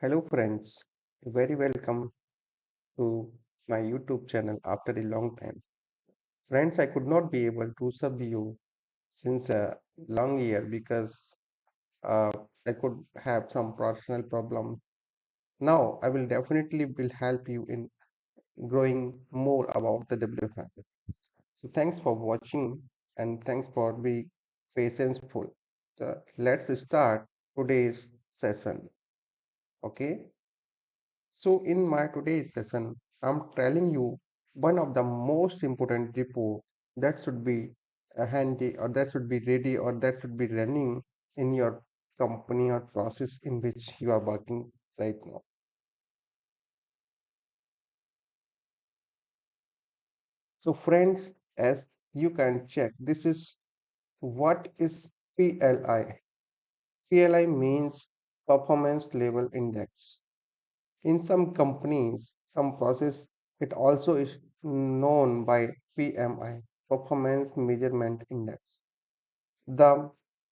Hello, friends. Very welcome to my YouTube channel after a long time. Friends, I could not be able to serve you since a long year because uh, I could have some personal problem. Now, I will definitely will help you in growing more about the WFM. So, thanks for watching and thanks for being patientful. Let's start today's session. Okay. So, in my today's session, I'm telling you one of the most important report that should be handy or that should be ready or that should be running in your company or process in which you are working right now. So, friends, as you can check, this is what is PLI. PLI means Performance Level Index. In some companies, some process, it also is known by PMI, Performance Measurement Index. The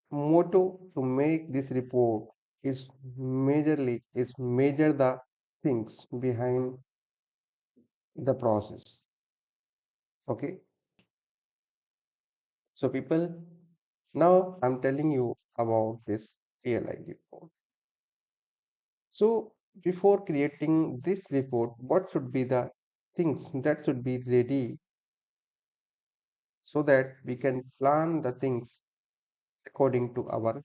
motto to make this report is measure the things behind the process. Okay, so people, now I'm telling you about this PLI report. So before creating this report, what should be the things that should be ready so that we can plan the things according to our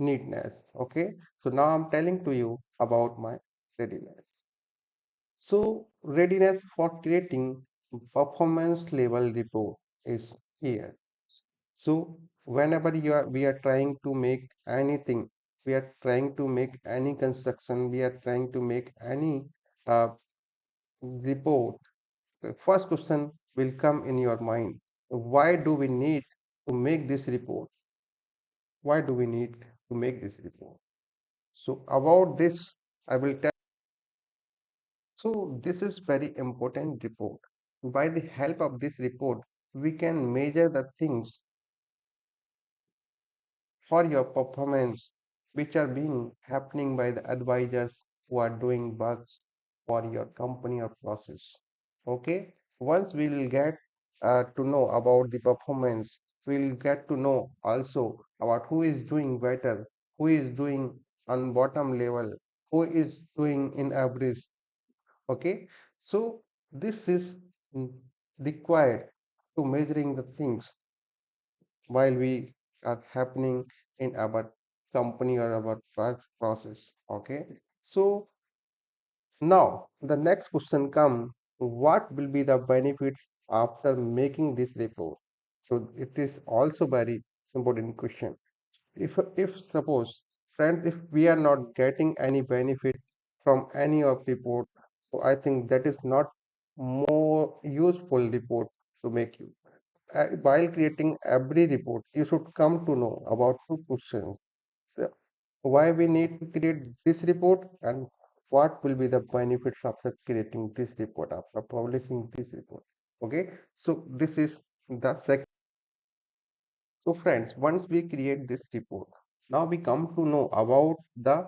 needness. Okay, so now I'm telling to you about my readiness. So readiness for creating performance level report is here. So whenever we are trying to make anything, we are trying to make any construction, we are trying to make any uh, report, the first question will come in your mind. Why do we need to make this report? Why do we need to make this report? So about this, I will tell. So this is very important report. By the help of this report, we can measure the things for your performance which are being happening by the advisors who are doing works for your company or process. Okay. Once we will get to know about the performance, we'll get to know also about who is doing better, who is doing on bottom level, who is doing in average. Okay, so this is required to measuring the things while we are happening in our company or our process. Okay, so now the next question come: what will be the benefits after making this report? So it is also very important question. If suppose friends, if we are not getting any benefit from any of report, so I think that is not more useful report to make you. While creating every report, you should come to know about two questions: Uh, why we need to create this report and what will be the benefits after creating this report, after publishing this report. Okay, so this is the second. So friends, once we create this report, now we come to know about the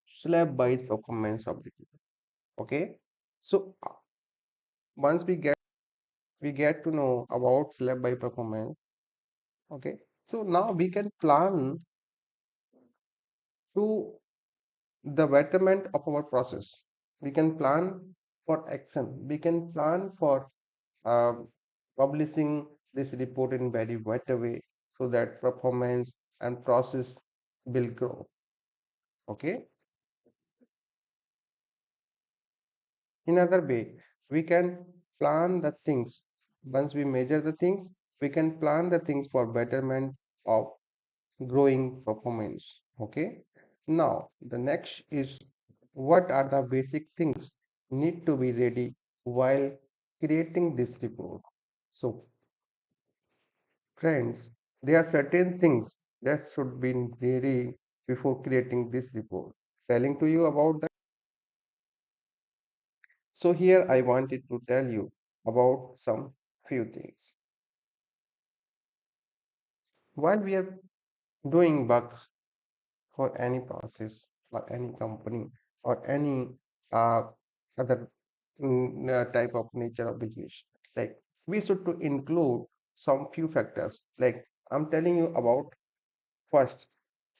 slab-wise performance of the report. Okay, so once we get to know about slab-wise performance. Okay, so now we can plan to the betterment of our process. We can plan for action. We can plan for uh, publishing this report in very better way so that performance and process will grow. Okay. In other way, we can plan the things. Once we measure the things, we can plan the things for betterment of growing performance. Okay. Now, the next is what are the basic things need to be ready while creating this report. So, friends, there are certain things that should be ready before creating this report. Telling to you about that. So, here I wanted to tell you about some few things. While we are doing bugs for any process, or any company or any uh, other type of nature of business. Like we should to include some few factors. Like I'm telling you about first,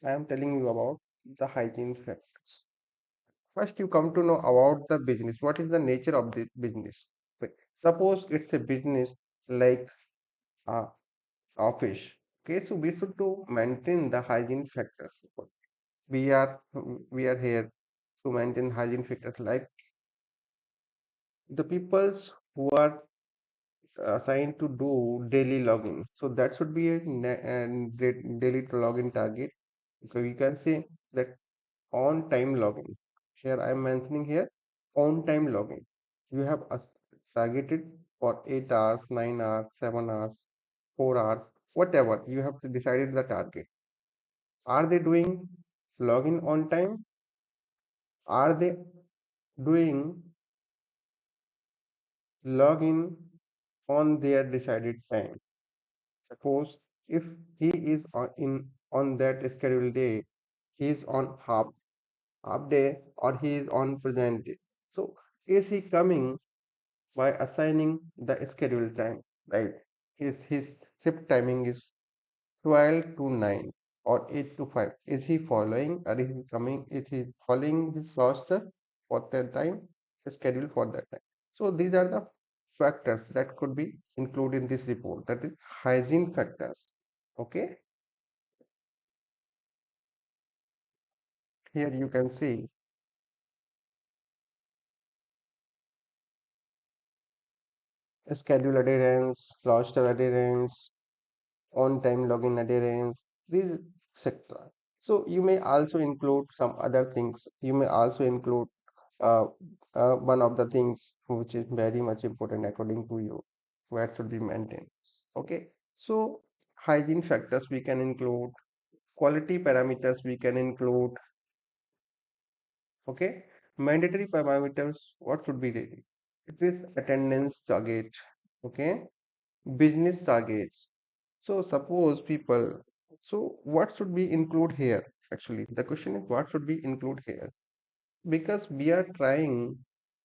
I am telling you about the hygiene factors. First, you come to know about the business. What is the nature of the business? Like, suppose it's a business like uh, office. Okay, so we should to maintain the hygiene factors. We are we are here to maintain hygiene factors like the peoples who are assigned to do daily login. So that should be a daily login target. So we can say that on time login. Here I am mentioning here on time login. You have targeted for 8 hours, 9 hours, 7 hours, 4 hours, whatever. You have to decided the target. Are they doing login on time? Are they doing login on their decided time? Suppose if he is on that scheduled day, he is on half day or he is on present day. So is he coming by assigning the scheduled time, right? His shift timing is 12 to 9 or 8 to 5. Is he following or is he following his roster for that time, schedule for that time? So these are the factors that could be included in this report. That is hygiene factors. Okay, here you can see schedule adherence, roster adherence, on-time login adherence, these etc. So you may also include some other things. You may also include uh, one of the things which is very much important according to you, where should be maintained. Okay, so hygiene factors we can include, quality parameters we can include. Okay, mandatory parameters, what should be there? It is attendance target. Okay, business targets. So suppose people, so what should we include here? Actually, the question is what should we include here? Because we are trying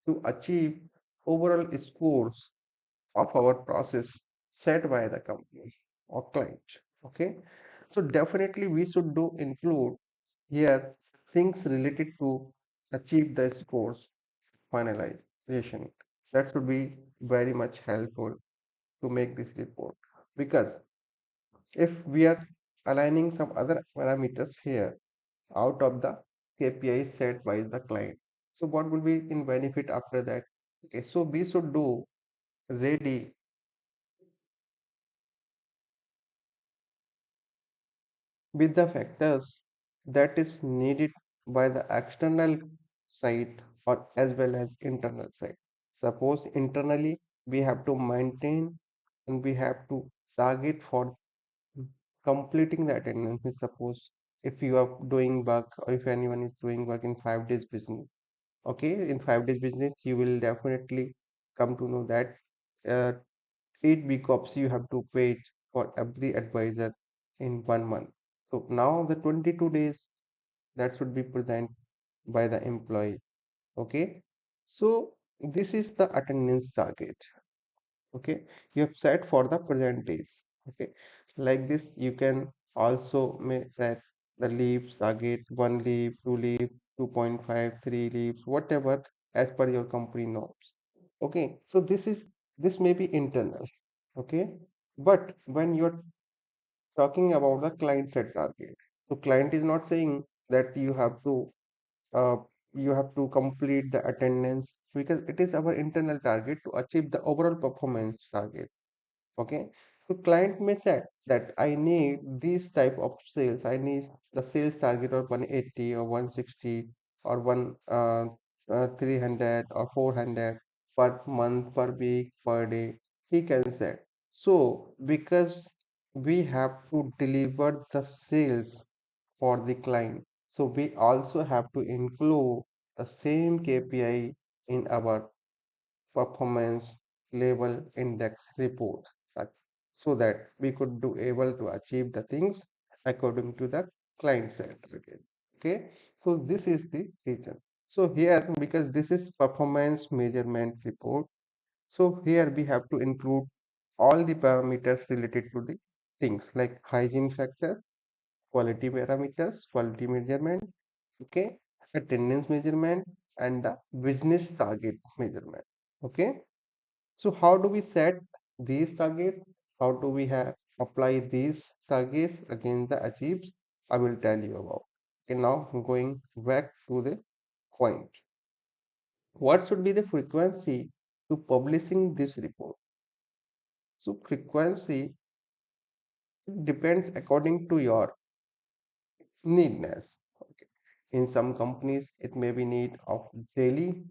to achieve overall scores of our process set by the company or client. Okay, so definitely we should do include here things related to achieve the scores finalization. That should be very much helpful to make this report because if we are aligning some other parameters here out of the KPI set by the client. So what will be in benefit after that? Okay, so we should do ready with the factors that is needed by the external side or as well as internal side. Suppose internally we have to maintain and we have to target for completing the attendance. Suppose if you are doing work or if anyone is doing work in 5 days business, okay, in 5 days business you will definitely come to know that uh, 8 week ops you have to pay for every advisor in 1 month. So now the 22 days that should be present by the employee. Okay, so this is the attendance target. Okay, you have set for the present days. Okay, like this you can also make set the leaves target, 1 leave, 2 leave, 2.5, 3 leaves, whatever as per your company norms. Okay, so this may be internal. Okay, but when you're talking about the client set target, so client is not saying that uh, you have to complete the attendance because it is our internal target to achieve the overall performance target. Okay, so client may say that I need this type of sales. I need the sales target of 180 or 160 or 300 or 400 per month, per week, per day. He can say. So because we have to deliver the sales for the client, so we also have to include the same KPI in our performance level index report uh, so that we could do able to achieve the things according to the client set target. Okay, so this is the reason. So here, because this is performance measurement report, so here we have to include all the parameters related to the things like hygiene factor, quality parameters, quality measurement, okay, attendance measurement, and the business target measurement. Okay, so how do we set these targets? How do we have apply these targets against the achieves? I will tell you about. Okay, now going back to the point. What should be the frequency to publishing this report? So frequency depends according to your needness. Okay. In some companies, it may be need of daily.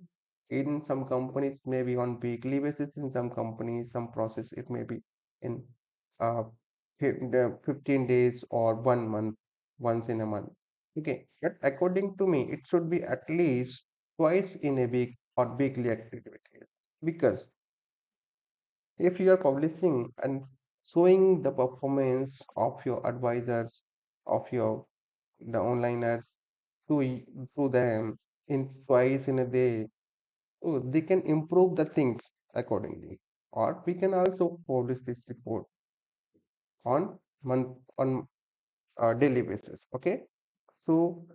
In some companies, maybe on weekly basis. In some companies, some process it may be in uh, 15 days or 1 month, once in a month. Okay, but according to me, it should be at least twice in a week or weekly activity. Because if you are publishing and showing the performance of your advisors, of your the onliners to them in twice in a day, oh, they can improve the things accordingly. Or we can also publish this report on month on daily basis. Okay. So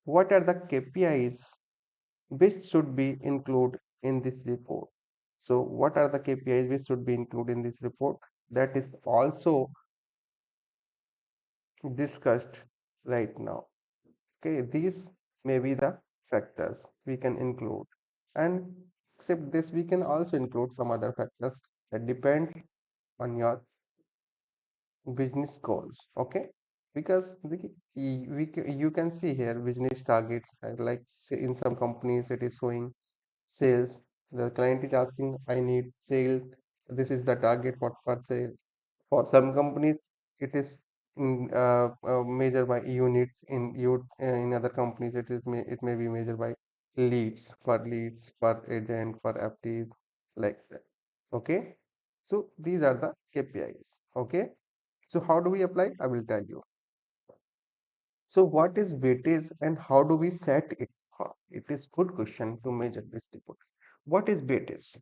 what are the KPIs which should be included in this report? So what are the KPIs which should be included in this report? That is also discussed right now. Okay, these may be the factors we can include. And except this, we can also include some other factors that depend on your business goals. Okay, because you can see here business targets, like say in some companies it is showing sales. The client is asking, I need sales. This is the target for sale. For some companies, it is measured by units. In other companies, it may be measured by leads, per agent, per FT, like that. Okay. So these are the KPIs. Okay. So how do we apply? I will tell you. So what is weightage and how do we set it? It is good question to measure this report. What is weightage?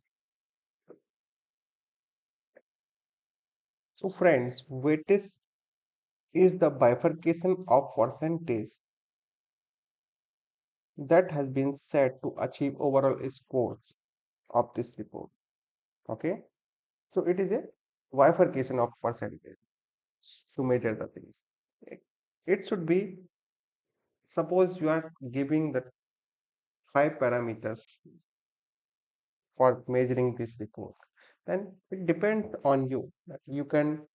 So friends, weightage is the bifurcation of percentage that has been set to achieve overall scores of this report. Okay, so it is a bifurcation of percentage to measure the things. It should be, suppose you are giving the 5 parameters for measuring this report, then it depends on you. You can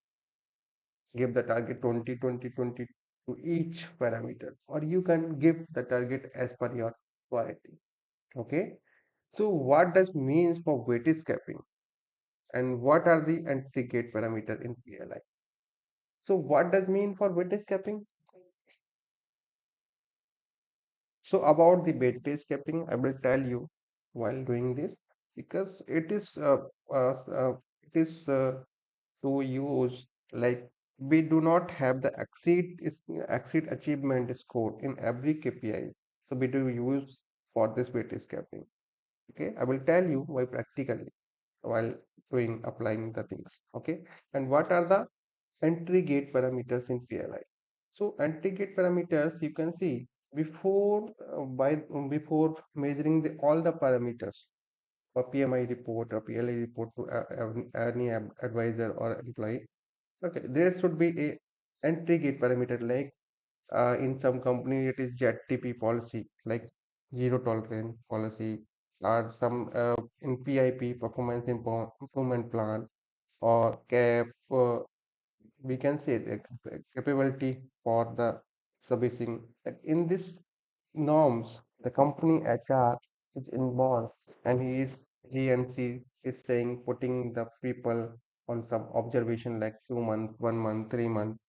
give the target 20, 20, 20 to each parameter, or you can give the target as per your quality. Okay, so what does means for weightage capping? And what are the entry gate parameter in PLI? So what does mean for weightage capping? So about the weightage capping, I will tell you while doing this, because it is to use, like, we do not have the exceed achievement score in every KPI. So we do use for this weightage capping. Okay, I will tell you why practically while doing applying the things. Okay, and what are the entry gate parameters in PLI? So entry gate parameters, you can see before before measuring all the parameters for PMI report or PLI report to any advisor or employee. Okay, there should be a entry gate parameter, like in some company it is ZTP policy, like zero tolerance policy, or some in PIP, performance improvement plan, or CAP, we can say the capability for the servicing. Like in this norms, the company HR is involved, and GMC is saying putting the people on some observation like 2 months, 1 month, 3 months.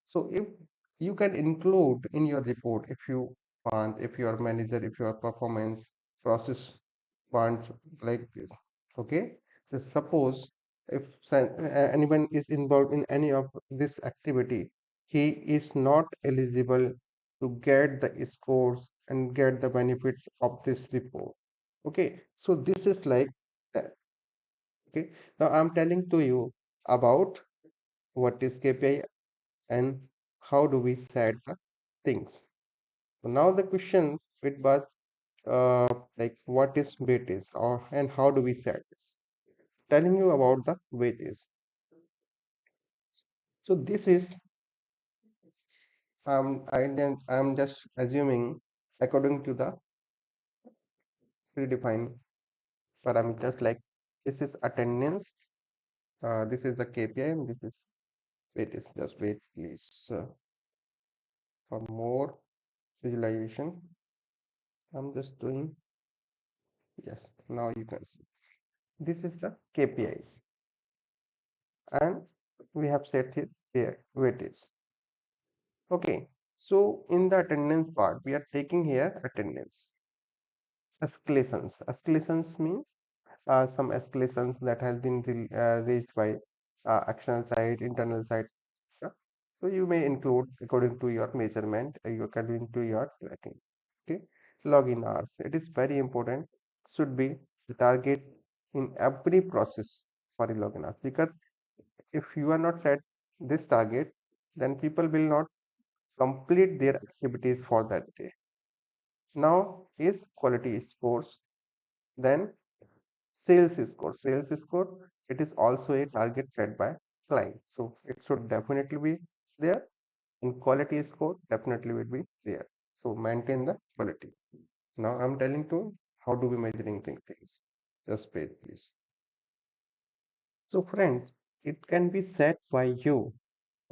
So if you can include in your report, if you want, if your manager, if your performance process wants like this. Okay. So suppose if anyone is involved in any of this activity, he is not eligible to get the scores and get the benefits of this report. Okay, so this is like that. Okay, now I'm telling to you about what is KPI and how do we set the things. So now the question it was like what is weightage or and how do we set this? Telling you about the weightage. So this is I'm just assuming according to the predefined parameters like this is attendance, this is the KPI, and this is weightage. Just wait, please, for more visualization. I'm just doing yes. Now you can see this is the KPIs, and we have set it here weightage. Okay, so in the attendance part, we are taking here attendance escalations. Escalations means some escalations that has been raised by external side, internal side. Yeah. So you may include according to your measurement, according to your tracking. Okay, login hours. It is very important. Should be the target in every process for a login hours because if you are not set this target, then people will not complete their activities for that day. Now is quality scores, then sales score. Sales score, it is also a target set by client. So it should definitely be there. And quality score definitely will be there. So maintain the quality. Now I'm telling to how do we measuring things. Just wait, please. So friends, it can be set by you.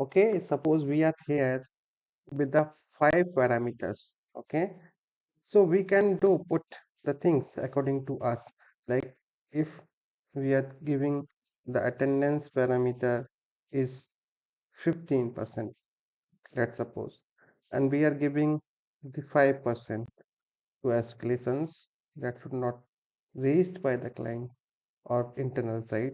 Okay, suppose we are here with the five parameters. Okay, so we can do put the things according to us. Like if we are giving the attendance parameter is 15%, let's suppose, and we are giving the 5% to escalations that should not raised by the client or internal side.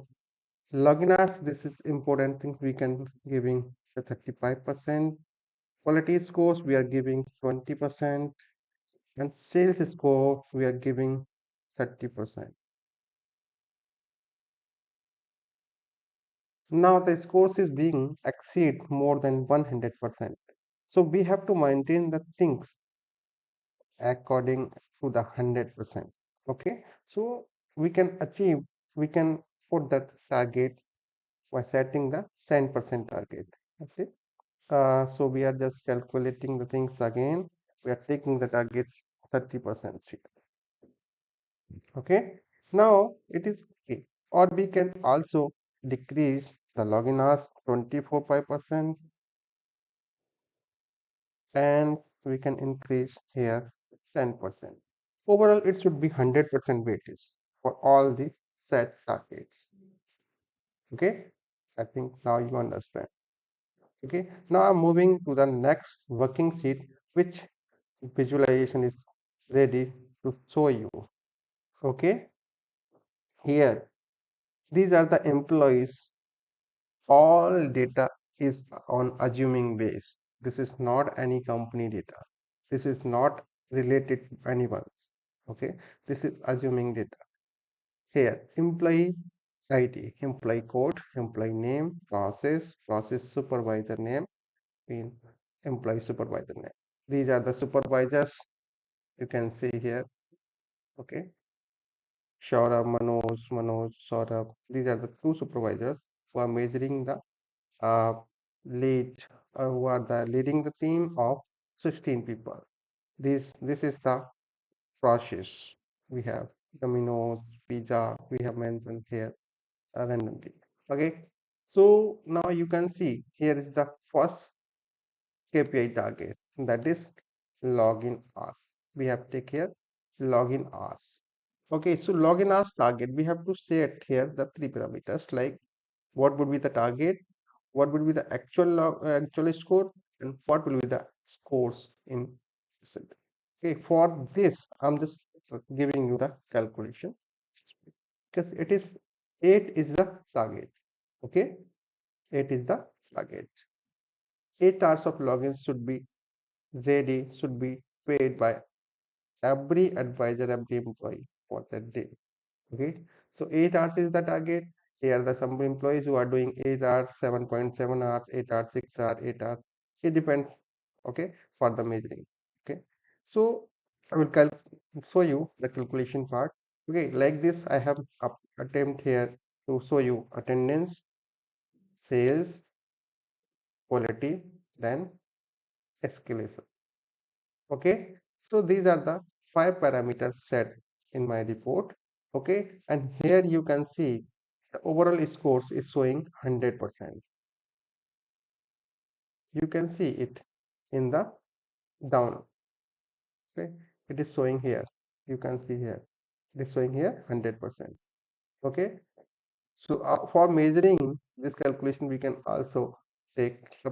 Login hours, this is important thing we can giving the 35%. Quality scores we are giving 20%, and sales score we are giving 30%. Now the scores is being exceed more than 100%. So we have to maintain the things according to the 100%. Okay, so we can achieve, we can put that target by setting the 10% target. Okay, so we are just calculating the things again. We are taking the targets 30% here. Okay, now it is okay. Or we can also decrease the login hours 24.5% and we can increase here 10%. Overall, it should be 100% weightage for all the set targets. Okay, I think now you understand. Okay, now I'm moving to the next working sheet, which visualization is ready to show you. Okay, here these are the employees. All data is on assuming base. This is not any company data. This is not related to anyone's. Okay, this is assuming data. Here, employee ID, employee code, employee name, process supervisor name, in employee supervisor name. These are the supervisors you can see here. Okay, Shaurabh, Manoj, Saurabh. These are the two supervisors who are measuring the uh, lead, who are the leading the team of 16 people. This is the process we have. Domino's, pizza, we have mentioned here randomly. Okay, so now you can see here is the first KPI target, that is login hours. We have take here login hours. Okay, so login hours target, we have to set here the three parameters like what would be the target, what would be the actual score, and what will be the scores in percent. Okay, for this I'm just giving you the calculation because it is 8 is the target. Okay, 8 is the target. 8 hours of logins should be ZD should be paid by every advisor, every employee for that day. Okay, so 8 hours is the target. Here are the some employees who are doing 8 hours, 7.7 hours, 8 hours, 6 hours, 8 hours. It depends. Okay, for the measuring. Okay, so I will show you the calculation part. Okay, like this, I have attempt here to show you attendance, sales, quality, then escalation. Okay, so these are the five parameters set in my report. Okay, and here you can see the overall scores is showing 100%. You can see it in the down. Okay, it is showing here. You can see here. It is showing here 100%. Okay, so for measuring this calculation, we can also take the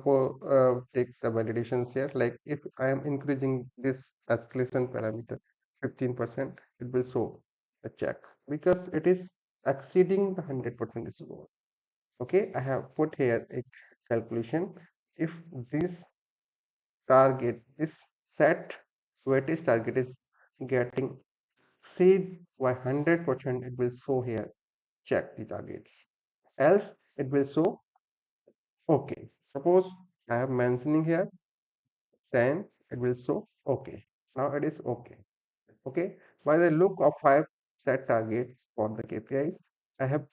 validations here. Like if I am increasing this escalation parameter 15%, it will show a check because it is exceeding the 100% score. Okay, I have put here a calculation. If this target, this set weightage target is getting exceed by 100%, it will show here check the targets. Else it will show okay. Suppose I am mentioning here 10, it will show okay. Now it is okay. Okay. By the look of five set targets for the KPIs, I have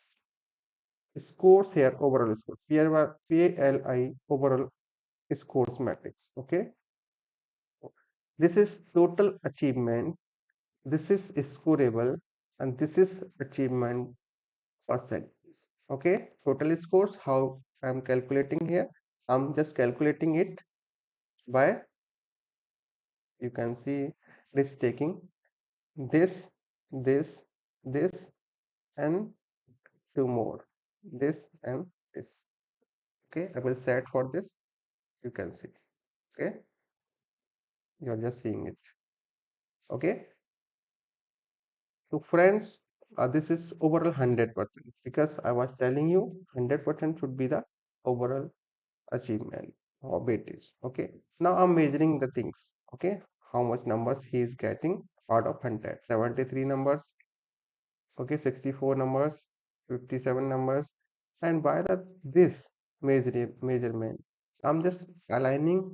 scores here overall score. PLI overall scores matrix. Okay. This is total achievement. This is scoreable and this is achievement percent. Okay. Total scores, how I'm calculating here. I'm just calculating it by you can see it is taking this, this, this, and two more. This and this. Okay, I will set for this. You can see. Okay, you're just seeing it. Okay, so friends, this is overall 100% because I was telling you 100% should be the overall achievement or weightage. Okay, now I'm measuring the things. Okay, how much numbers he is getting out of 100. 73 numbers. Okay, 64 numbers, 57 numbers, and by the this measurement, I'm just aligning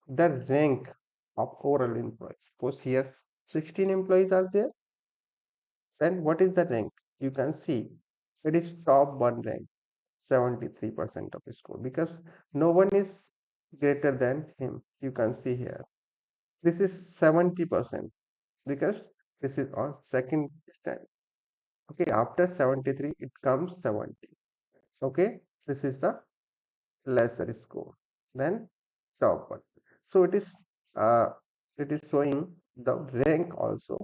the rank of overall employees. Suppose here 16 employees are there, then what is the rank? You can see it is top one rank, 73% of score because no one is greater than him. You can see here. This is 70% because this is on second stand. Okay, after 73, it comes 70. Okay, this is the lesser score. Then top one. So uh it is showing the rank also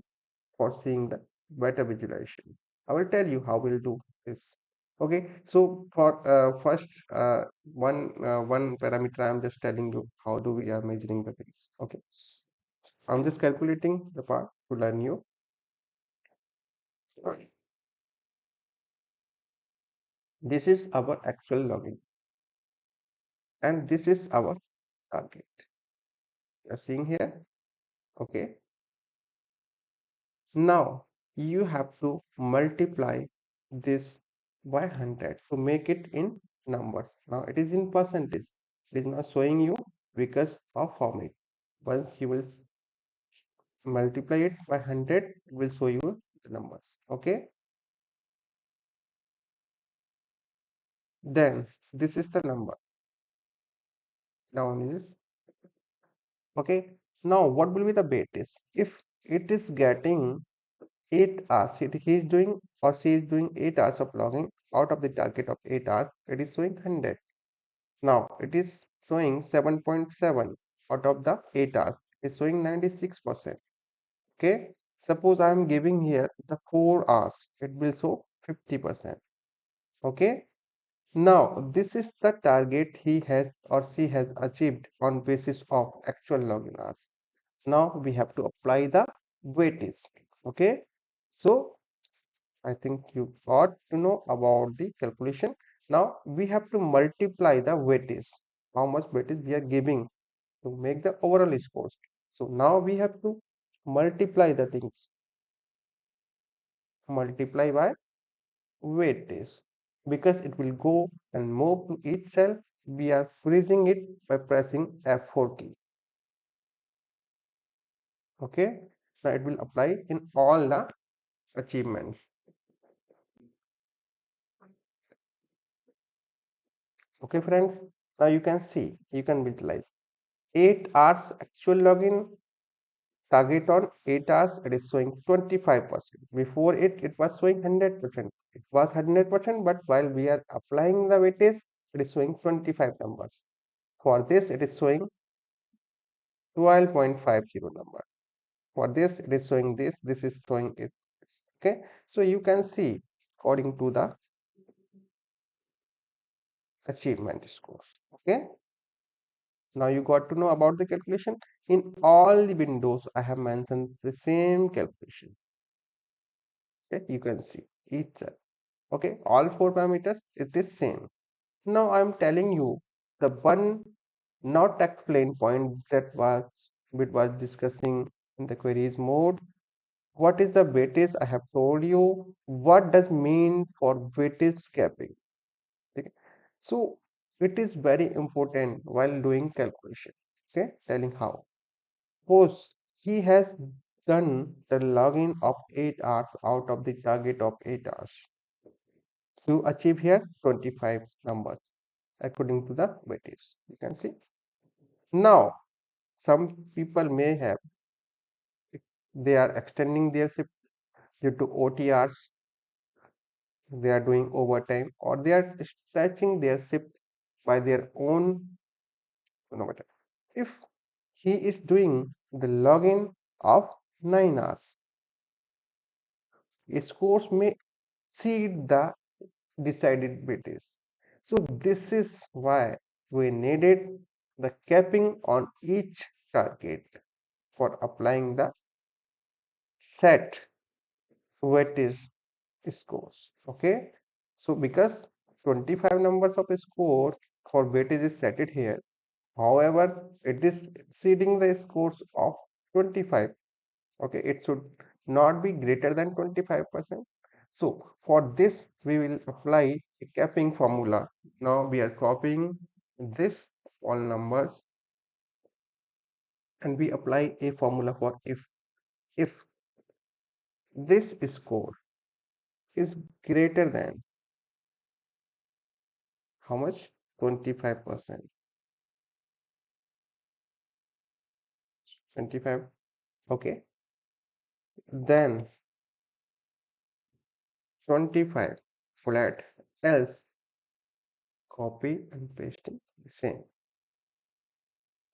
for seeing the better visualization. I will tell you how we'll do this. Okay, so for first one parameter, I'm just telling you how do we are measuring the things. Okay, I'm just calculating the part to learn you. This is our actual login, and this is our target. You're seeing here. Okay. Now you have to multiply this by 100 to make it in numbers. Now it is in percentage. It is not showing you because of format. Once you will multiply it by 100, it will show you the numbers. Okay. Then this is the number. Now is okay. Now what will be the weight is? If it is getting 8 hours. He is doing or she is doing 8 hours of logging out of the target of 8 hours. It is showing 100. Now it is showing 7.7 out of the 8 hours. It's showing 96%. Okay. Suppose I am giving here the 4 hours. It will show 50%. Okay. Now this is the target he has or she has achieved on basis of actual login hours. Now we have to apply the weightage. Okay. So I think you got to know about the calculation. Now we have to multiply the weightage. How much weightage we are giving to make the overall scores. So now we have to multiply the things, multiply by weightage, because it will go and move to each cell. We are freezing it by pressing F4 key. Okay, now it will apply in all the achievements. Okay, friends, now you can see, you can visualize 8 hours actual login, target on 8 hours, it is showing 25%. Before it was showing 100%. It was 100%, but while we are applying the weightage, it is showing 25 numbers. For this, it is showing 12.50 number. For this, it is showing this is showing it. Okay, so you can see according to the achievement score. Okay, now you got to know about the calculation. In all the windows, I have mentioned the same calculation. Okay, you can see each cell. Okay, all four parameters it is same. Now I'm telling you the one not explained point that was discussing in the queries mode. What is the weightage? I have told you. What does mean for weightage capping? Okay. So it is very important while doing calculation. Okay, telling how. Suppose he has done the login of 8 hours out of the target of 8 hours to achieve here 25 numbers according to the weightage. You can see. Now, some people may have, they are extending their shift due to OTRs, they are doing overtime, or they are stretching their shift by their own chronometer. If he is doing the login of 9 hours, his scores may exceed the decided weightage. So this is why we needed the capping on each target for applying the set weightage scores. Okay, so because 25 numbers of score for weightage is set it here. However, it is exceeding the scores of 25. Okay, it should not be greater than 25%. So for this, we will apply a capping formula. Now we are copying this all numbers and we apply a formula for if this score is greater than how much? 25%. 25. Okay. Then 25 flat, else copy and pasting the same.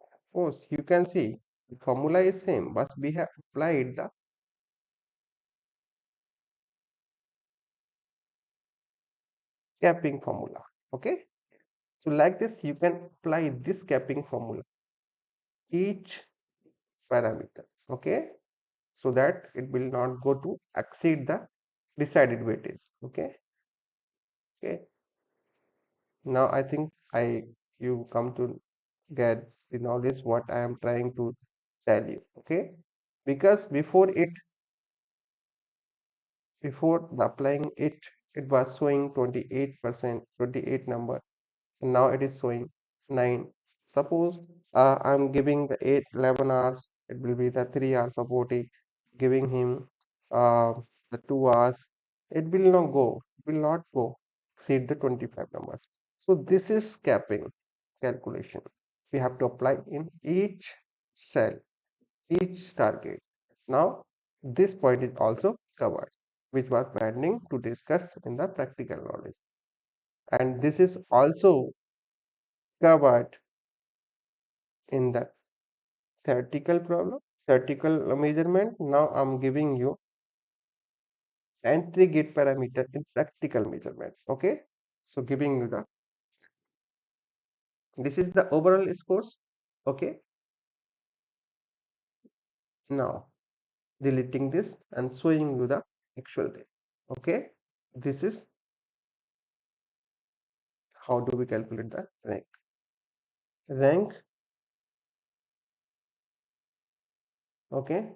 Of course, you can see the formula is same, but we have applied the capping formula. Okay. So like this, you can apply this capping formula each parameter. Okay. So that it will not go to exceed the decided weightage. Okay. Okay. Now I think you come to get the knowledge what I am trying to tell you. Okay. Because before the applying it was showing 28%, 28 number, and now it is showing 9. Suppose I'm giving the 8 11 hours, it will be the 3 hours of OT, giving him the 2 hours, it will not go exceed the 25 numbers. So this is capping calculation. We have to apply in each cell, each target. Now, this point is also covered, which was pending to discuss in the practical knowledge. And this is also covered in the theoretical problem, theoretical measurement. Now I'm giving you entry gate parameter in practical measurement. Okay. So giving you this is the overall scores. Okay. Now deleting this and showing you the actual data. Okay. This is how do we calculate the rank. Rank Okay,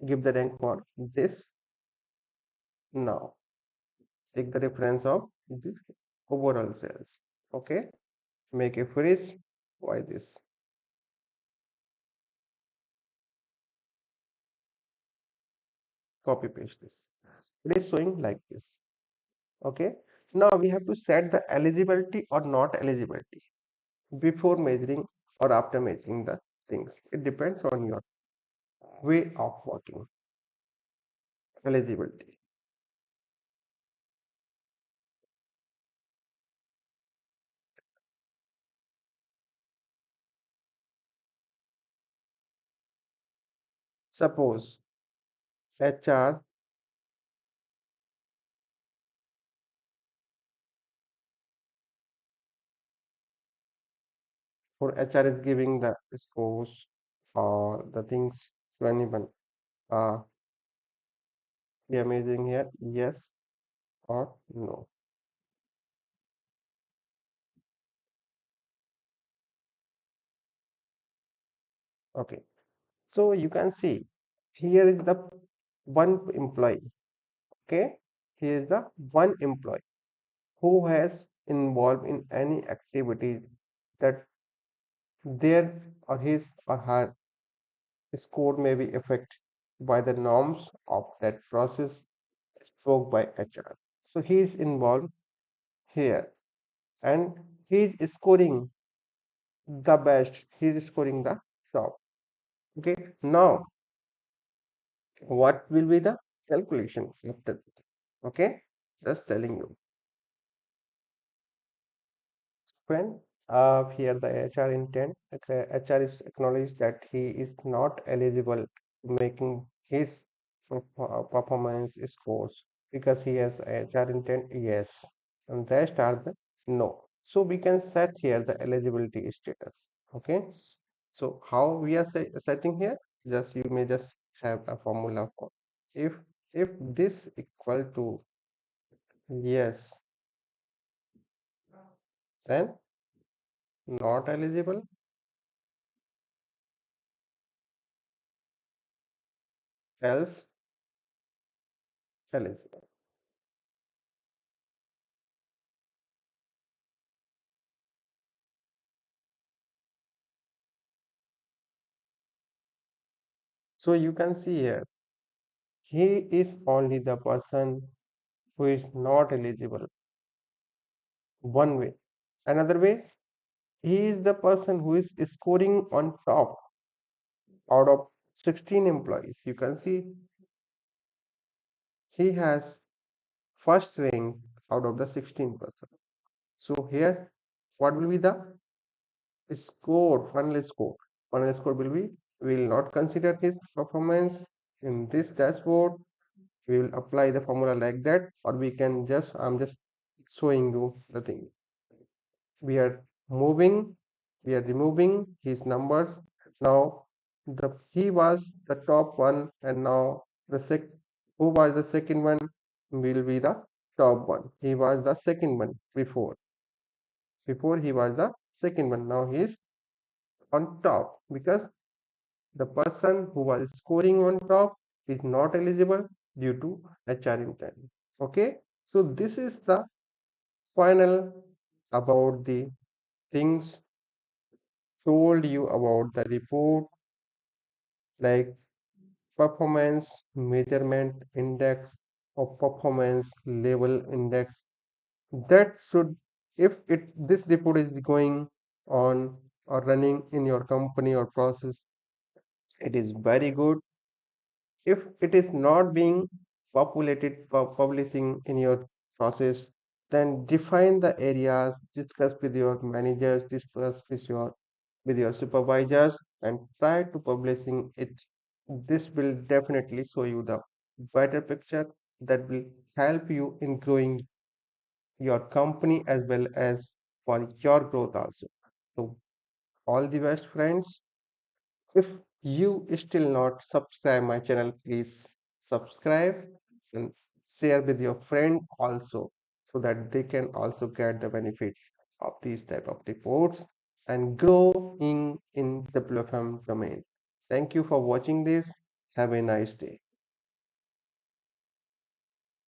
give the rank for this. Now take the reference of this overall sales. Okay, make a phrase. Why this? Copy paste this. It is showing like this. Okay, now we have to set the eligibility or not eligibility before measuring or after measuring the things. It depends on your way of working. Eligibility. Suppose HR for HR is giving the scores or the things to anyone. Uh, we are measuring here yes or no. Okay. So you can see here is the one employee. Okay. Here is the one employee who has involved in any activity that their or his or her score may be affected by the norms of that process spoke by HR. So he is involved here and he is scoring the best. He is scoring the top. Okay. Now, what will be the calculation after? Okay. Just telling you. Friend, here the HR intent. Okay, HR is acknowledged that he is not eligible to making his performance scores because he has HR intent, yes, and rest are the no. So we can set here the eligibility status. Okay. So how we are setting here? Just you may just have a formula for if if this equal to yes, then not eligible, else eligible. So you can see here, he is only the person who is not eligible. One way. Another way, he is the person who is scoring on top out of 16 employees. You can see he has first rank out of the 16%. So here, what will be the score, final score? Final score will be, we will not consider his performance in this dashboard. We will apply the formula like that, or we can just, I'm just showing you the thing. We are moving, we are removing his numbers. Now the he was the top one, and now the who was the second one will be the top one. He was the second one before he was the second one. Now he is on top because the person who was scoring on top is not eligible due to HR intent. Okay, so this is the final about the things told you about the report like performance measurement index or performance level index that should if it this report is going on or running in your company or process, it is very good. If it is not being populated publishing in your process, then define the areas, discuss with your managers, discuss with your supervisors, and try to publishing it. This will definitely show you the better picture that will help you in growing your company as well as for your growth also. So all the best, friends. If you still not subscribe my channel, please subscribe and share with your friend also so that they can also get the benefits of these type of reports and grow in WFM domain. Thank you for watching this. Have a nice day.